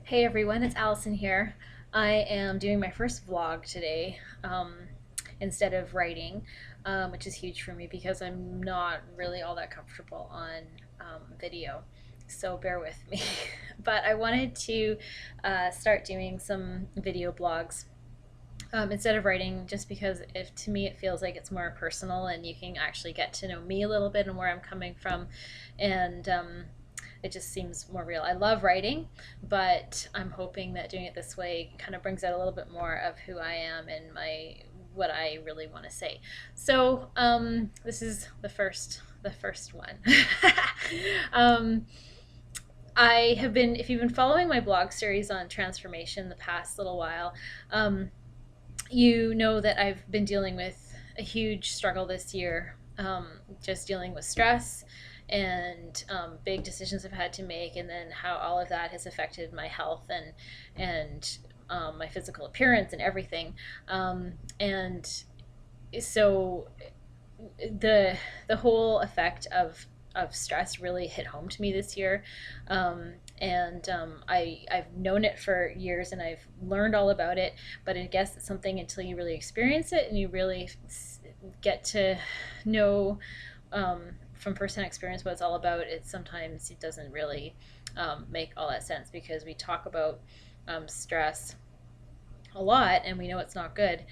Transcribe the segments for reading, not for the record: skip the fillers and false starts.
Hey everyone, it's Allison here. I am doing my first vlog today instead of writing, which is huge for me because I'm not really all that comfortable on video. So bear with me. But I wanted to start doing some video blogs instead of writing, just because if to me it feels like it's more personal and you can actually get to know me a little bit and where I'm coming from, and it just seems more real. I love writing, but I'm hoping that doing it this way kind of brings out a little bit more of who I am and my what I really want to say. So this is the first one. um, I have been, if you've been following my blog series on transformation the past little while, you know that I've been dealing with a huge struggle this year, just dealing with stress and big decisions I've had to make, and then how all of that has affected my health and my physical appearance and everything. And so the whole effect of stress really hit home to me this year. I've known it for years and I've learned all about it, but I guess it's something until you really experience it and you really get to know from firsthand experience what it's all about. Sometimes it doesn't really make all that sense because we talk about stress a lot and we know it's not good.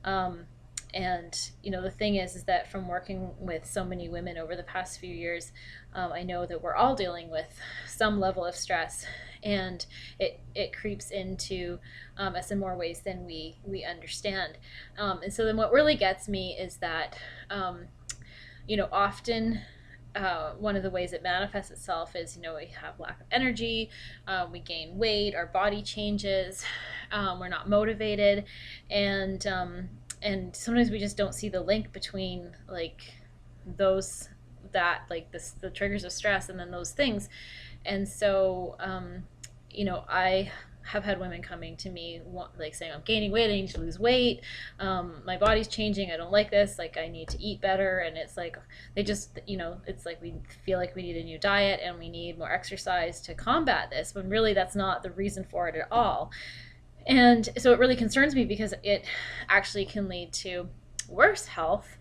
Um, and the thing is that from working with so many women over the past few years, I know that we're all dealing with some level of stress, and it creeps into us in more ways than we understand. And so then what really gets me is that often one of the ways it manifests itself is, we have lack of energy, we gain weight, our body changes, we're not motivated, and and sometimes we just don't see the link between like those the triggers of stress and then those things. And so I have had women coming to me like saying, I'm gaining weight, I need to lose weight, my body's changing, I don't like this, like I need to eat better. And it's like they just, it's like we feel like we need a new diet and we need more exercise to combat this, when really that's not the reason for it at all. And so it really concerns me because it actually can lead to worse health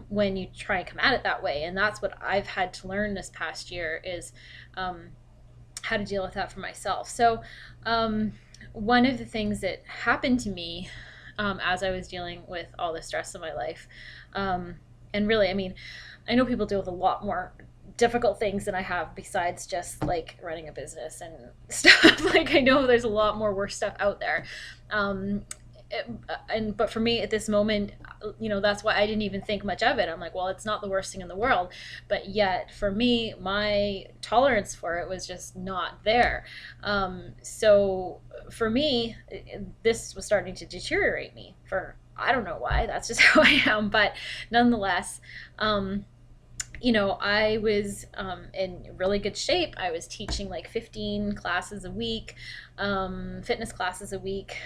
when you try and come at it that way. And that's what I've had to learn this past year is how to deal with that for myself. So one of the things that happened to me as I was dealing with all the stress in my life, and really, I mean, I know people deal with a lot more difficult things than I have besides just like running a business and stuff. Like I know there's a lot more worse stuff out there. Um, but for me at this moment, that's why I didn't even think much of it. I'm like, well, it's not the worst thing in the world, but yet for me, my tolerance for it was just not there. So for me, this was starting to deteriorate me. For I don't know why. That's just how I am. But nonetheless, I was in really good shape. I was teaching like 15 classes a week, fitness classes a week.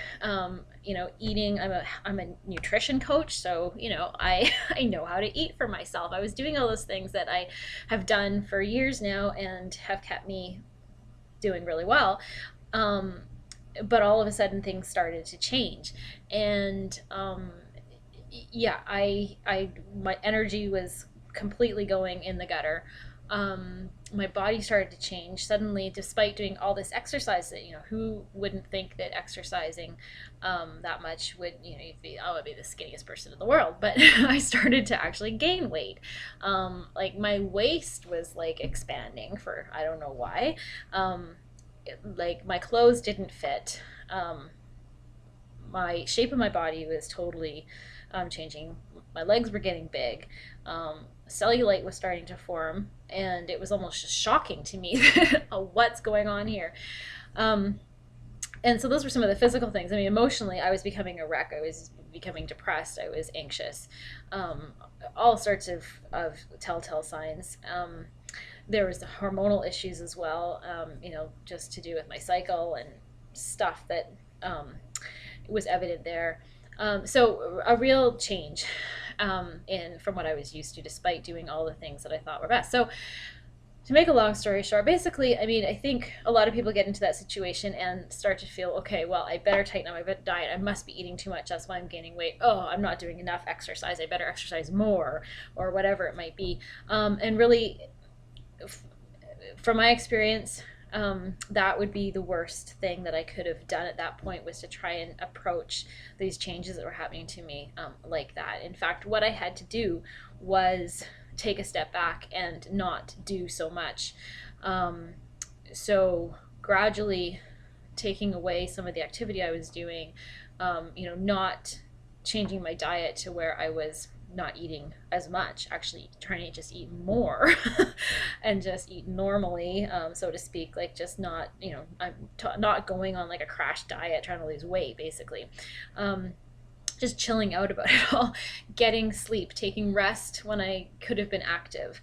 Eating. I'm a nutrition coach, so I I know how to eat for myself. I was doing all those things that I have done for years now and have kept me doing really well. Um, but all of a sudden, things started to change, and yeah, I my energy was completely going in the gutter. My body started to change suddenly, despite doing all this exercise. That who wouldn't think that exercising that much would you'd be, oh, I'd be the skinniest person in the world. But I started to actually gain weight. Like my waist was like expanding for I don't know why. Like my clothes didn't fit. My shape of my body was totally changing. My legs were getting big. Cellulite was starting to form, and it was almost just shocking to me what's going on here. Um, and so those were some of the physical things. I mean, emotionally, I was becoming a wreck. I was becoming depressed. I was anxious. Um, all sorts of telltale signs. There was the hormonal issues as well, just to do with my cycle and stuff that was evident there. So a real change in from what I was used to, despite doing all the things that I thought were best. So to make a long story short, basically, I mean, I think a lot of people get into that situation and start to feel, okay, well, I better tighten up my diet. I must be eating too much. That's why I'm gaining weight. Oh, I'm not doing enough exercise. I better exercise more, or whatever it might be. And really, from my experience, that would be the worst thing that I could have done at that point, was to try and approach these changes that were happening to me like that. In fact, what I had to do was take a step back and not do so much. So gradually taking away some of the activity I was doing, not changing my diet to where I was not eating as much, actually trying to just eat more and just eat normally, so to speak, like just not, not going on like a crash diet, trying to lose weight, basically. Just chilling out about it all, getting sleep, taking rest when I could have been active,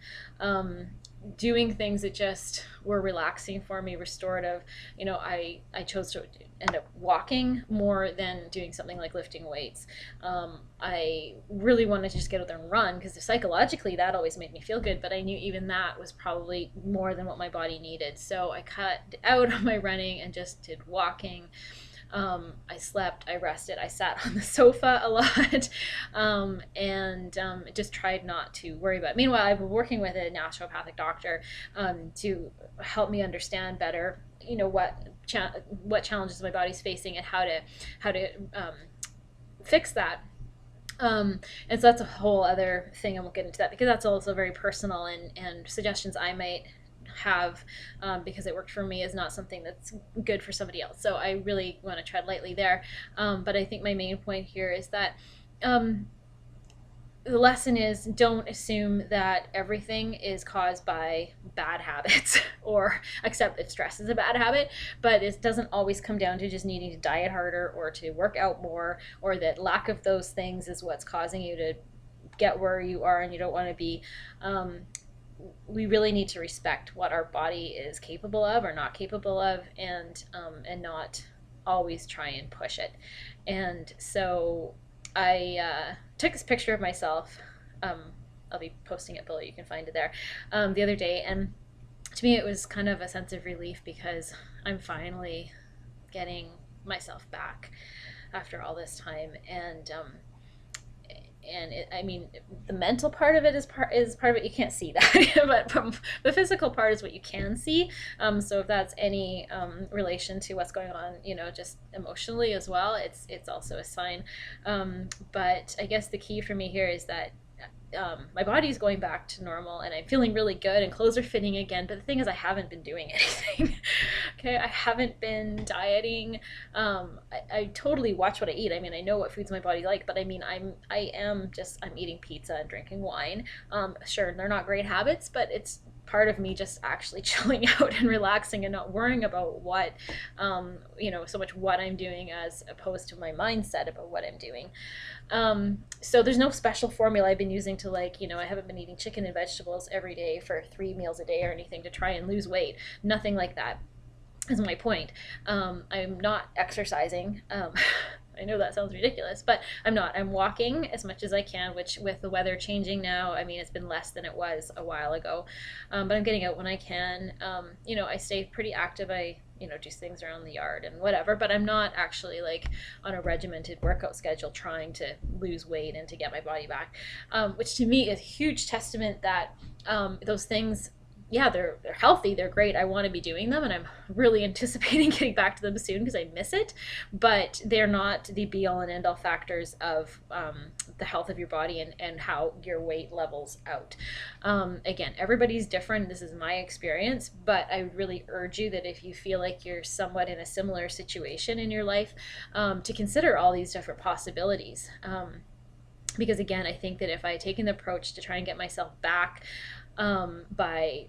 doing things that just were relaxing for me, restorative. I chose to end up walking more than doing something like lifting weights. I really wanted to just get out there and run, because psychologically that always made me feel good, but I knew even that was probably more than what my body needed. So I cut out on my running and just did walking. I slept, I rested, I sat on the sofa a lot, and just tried not to worry about it. Meanwhile, I've been working with a naturopathic doctor to help me understand better, what challenges my body's facing and how to fix that. And so that's a whole other thing. I won't get into that, because that's also very personal, and suggestions I might have, because it worked for me, is not something that's good for somebody else. So I really want to tread lightly there. But I think my main point here is that the lesson is, don't assume that everything is caused by bad habits, or accept that stress is a bad habit, but it doesn't always come down to just needing to diet harder or to work out more, or that lack of those things is what's causing you to get where you are and you don't want to be. We really need to respect what our body is capable of or not capable of, and not always try and push it. And so I took this picture of myself. I'll be posting it below. You can find it there. The other day, and to me, it was kind of a sense of relief, because I'm finally getting myself back after all this time. And I mean, the mental part of it is part of it. You can't see that, but from the physical part is what you can see. So if that's any relation to what's going on, just emotionally as well, it's also a sign. But I guess the key for me here is that my body's going back to normal, and I'm feeling really good, and clothes are fitting again. But the thing is, I haven't been doing anything. Okay, I haven't been dieting. I totally watch what I eat. I mean, I know what foods my body like, but I mean, I'm eating pizza and drinking wine. Sure, they're not great habits, but it's part of me just actually chilling out and relaxing and not worrying about what, so much what I'm doing, as opposed to my mindset about what I'm doing. So there's no special formula I've been using to, I haven't been eating chicken and vegetables every day for 3 meals a day or anything to try and lose weight. Nothing like that is my point. I'm not exercising. I know that sounds ridiculous, but I'm not. I'm walking as much as I can, which, with the weather changing now, I mean, it's been less than it was a while ago. But I'm getting out when I can. I stay pretty active. I do things around the yard and whatever, but I'm not actually on a regimented workout schedule trying to lose weight and to get my body back, which to me is a huge testament that those things, yeah, they're healthy, they're great. I want to be doing them, and I'm really anticipating getting back to them soon, because I miss it. But they're not the be all and end all factors of the health of your body and how your weight levels out. Again, everybody's different. This is my experience, but I would really urge you that if you feel like you're somewhat in a similar situation in your life, to consider all these different possibilities. Because again, I think that if I had taken the approach to try and get myself back by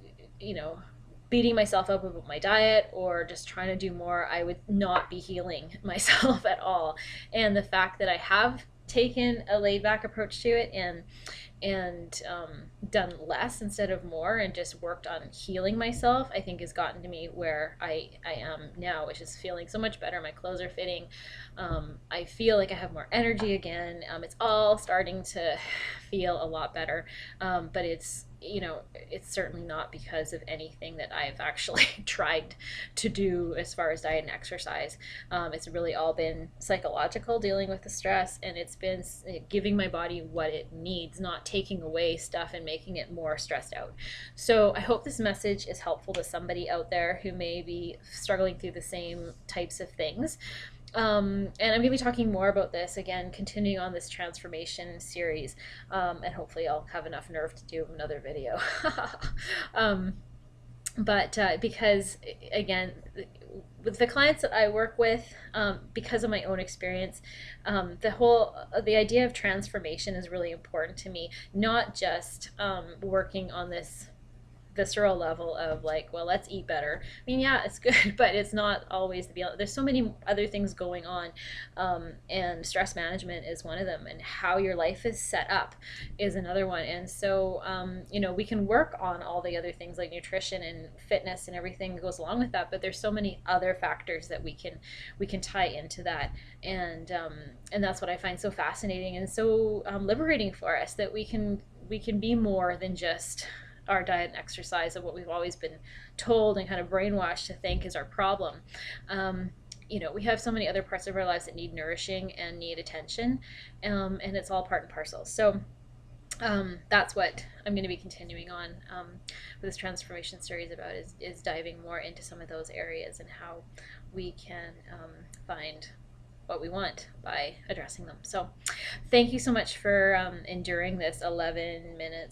beating myself up about my diet or just trying to do more, I would not be healing myself at all. And the fact that I have taken a laid back approach to it, and done less instead of more, and just worked on healing myself, I think has gotten to me where I am now, which is feeling so much better. My clothes are fitting. I feel like I have more energy again. It's all starting to feel a lot better. But it's, it's certainly not because of anything that I've actually tried to do as far as diet and exercise. It's really all been psychological, dealing with the stress, and it's been giving my body what it needs, not taking away stuff and making it more stressed out. So I hope this message is helpful to somebody out there who may be struggling through the same types of things. And I'm going to be talking more about this again, continuing on this transformation series, and hopefully I'll have enough nerve to do another video. um, but because, again, with the clients that I work with, because of my own experience, the idea of transformation is really important to me. Not just working on this visceral level of like, well, let's eat better. I mean, yeah, it's good, but it's not always the be all. There's so many other things going on, and stress management is one of them, and how your life is set up is another one. And so, we can work on all the other things like nutrition and fitness and everything that goes along with that, but there's so many other factors that we can tie into that, and that's what I find so fascinating and so liberating for us, that we can be more than just our diet and exercise of what we've always been told and kind of brainwashed to think is our problem. We have so many other parts of our lives that need nourishing and need attention, and it's all part and parcel. So that's what I'm going to be continuing on with this transformation series about, is diving more into some of those areas and how we can find what we want by addressing them. So thank you so much for enduring this 11 minutes